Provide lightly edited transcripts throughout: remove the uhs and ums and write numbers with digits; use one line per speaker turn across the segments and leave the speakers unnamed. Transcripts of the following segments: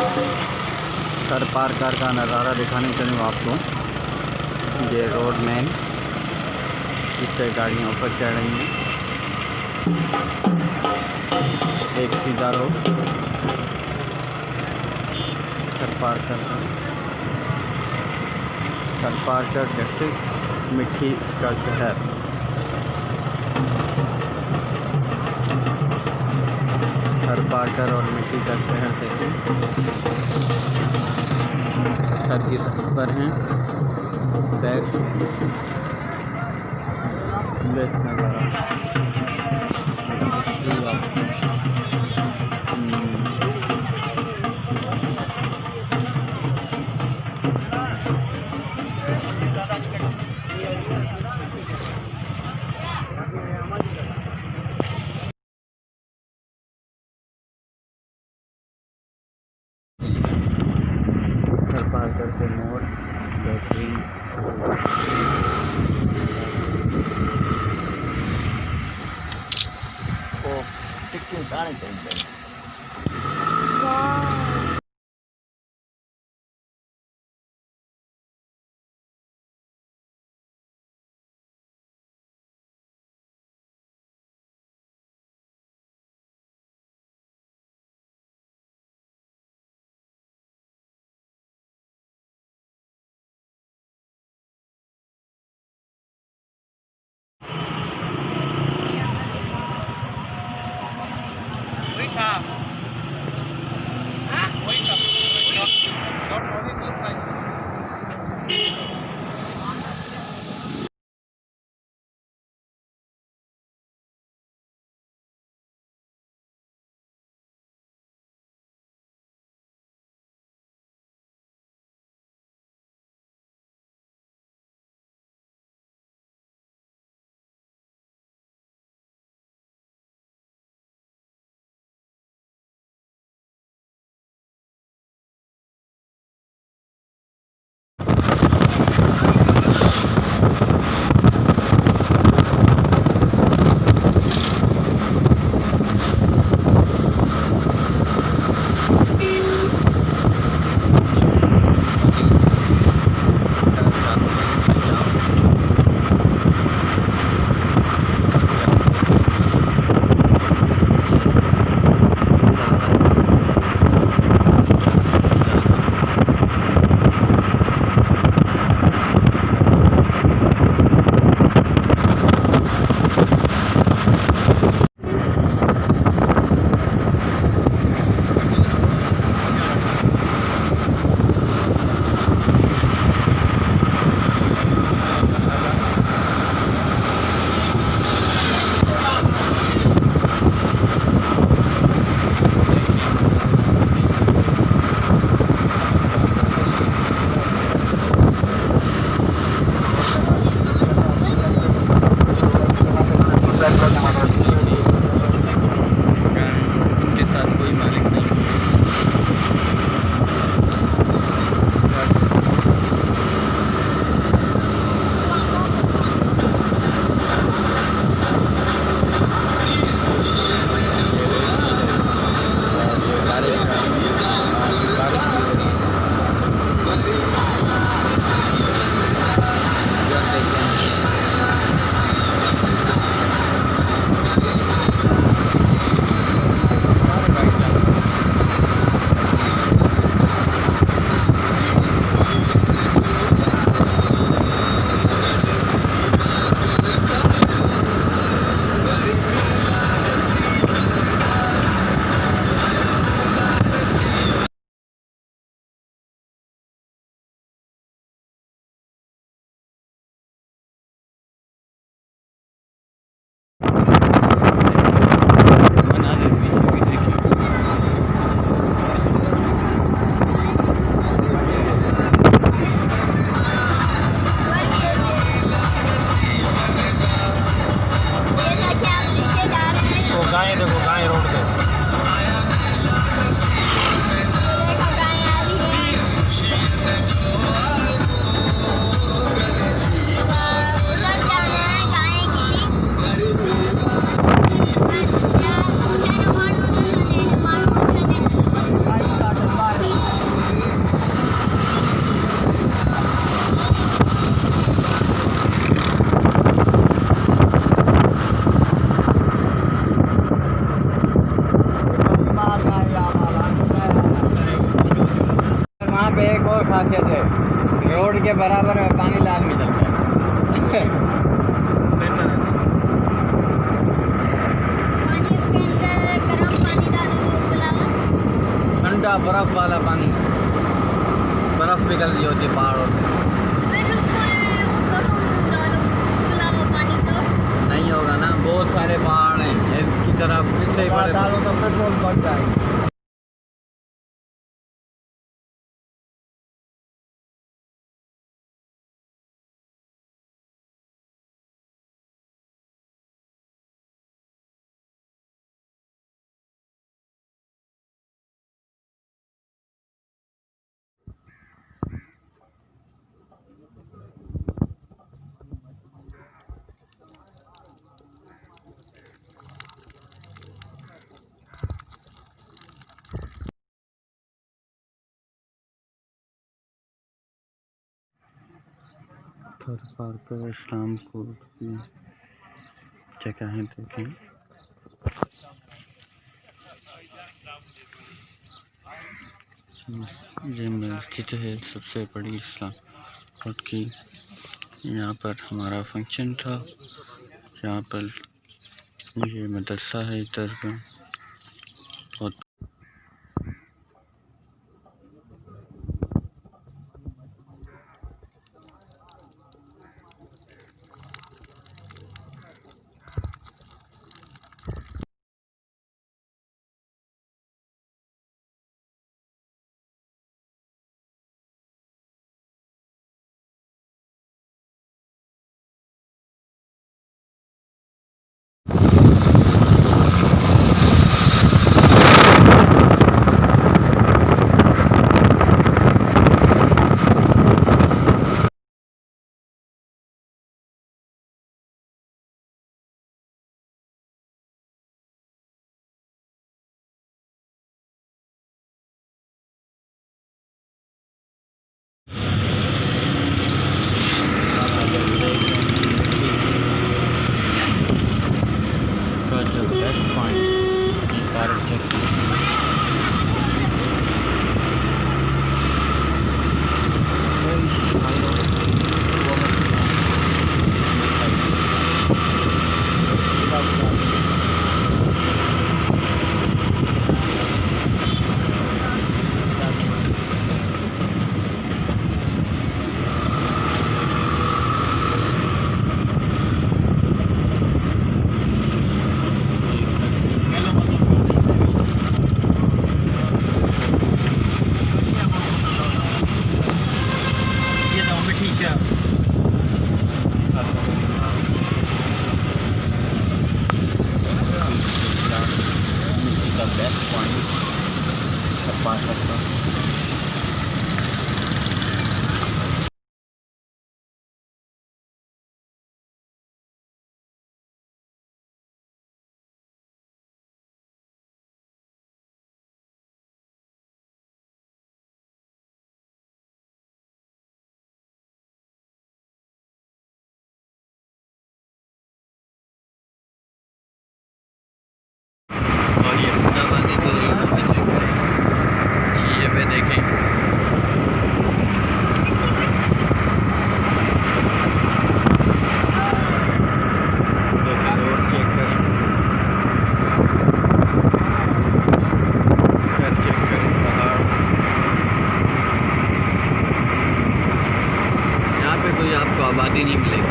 Sir पार car का नज़ारा दिखाने चलूँ आपको। ये रोड मेन, इससे गाड़ियाँ ऊपर चढ़ रही हैं। एक सीधा रोड सर पारकर डिस्ट्रिक्ट, मिट्टी का शहर। सर पारकर और मिट्टी का शहर देखिए, छत की सतह पर हैं। बैक बेस्ट नज़ारा हिस्ट्री ऑफ सर पारकर के मोड़ बेहतरीन। ओ टिक्की गाने चलते हैं। खासियत है, रोड के बराबर में पानी लाजमी चलता है।
बेहतर है।
पानी के अंदर गर्म पानी डालो तो उबला
ठंडा बर्फ वाला पानी, बर्फ पिघल रही होती है पहाड़ों से।
गरम डालो उबला हुआ पानी तो
नहीं होगा ना, बहुत सारे पहाड़ हैं इसकी तरफ, इससे ही बड़े
डालो तो पेट्रोल बन जाएगा।
थर पार्क इस्लामपुर की जगहें देखें। ये मस्जिद है सबसे बड़ी इस्लामपुर की। यहाँ पर हमारा फंक्शन था, यहाँ पर ये मदरसा है इधर पे। बहुत best point park best point सब पा सकता हूँ। और ये मुद्दाबादी दूरी पे चेक करें, शीशे पे देखें। रोड चेक करें, घर चेक करें, पहाड़। यहाँ पे कोई आपको आबादी नहीं मिलेगी।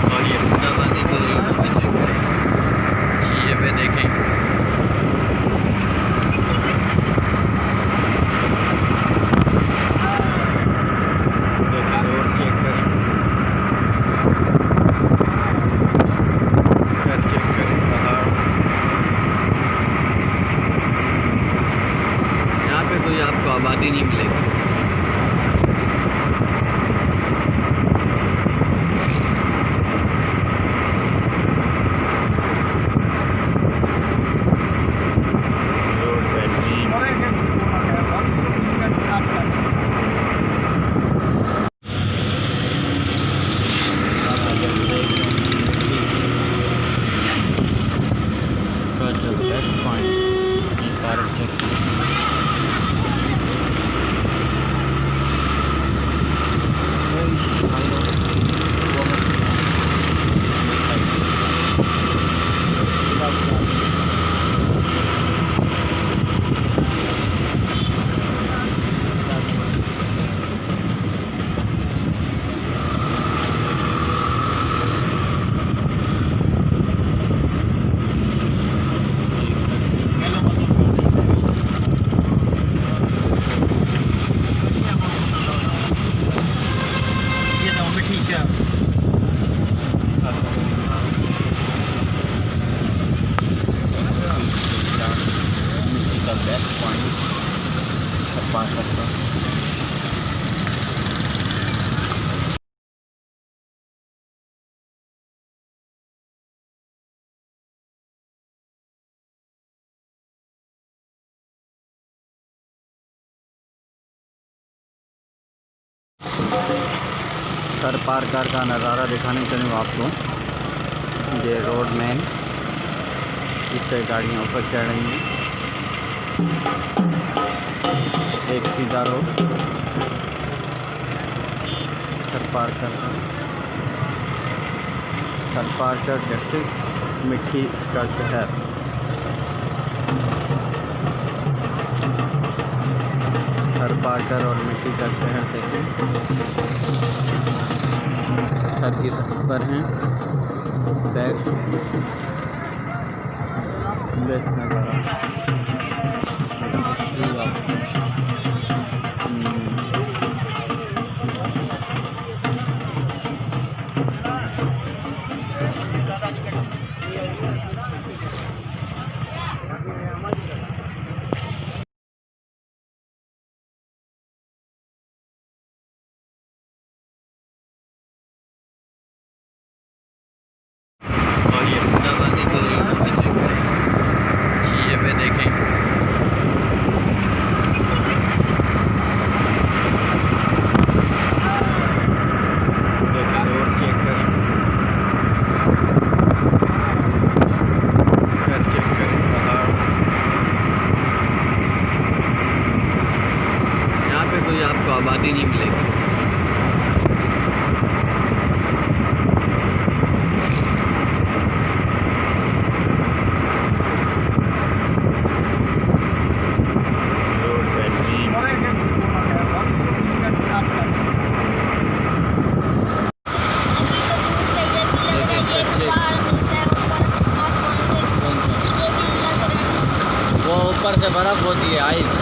और ये मुद्दाबादी दूरी पे चेक करें, शीशे पे देखें। रोड चेक करें, घर चेक करें, पहाड़। यहाँ पे कोई आपको आबादी नहीं मिलेगी। बेस्ट पॉइंट पास करता सर पार कार का नज़ारा दिखाने चलूँ आपको। ये रोड मेन, इससे गाड़ियाँ ऊपर चढ़ रही हैं। एक सीधा रोड सरपारकर डिस्ट्रिक्ट मिट्टी का शहर। सरपारकर और मिट्टी का शहर देखें, छत की सतह पर हैं। बेस्ट नज़ारा और ये फुटाबादी की एरिया पे चेक करें, शीशे पे देखें। रोड चेक करें, घर चेक करें, पहाड़। यहाँ पे कोई आपको आबादी नहीं मिलेगी। वो ऊपर से बर्फ होती है, आइस।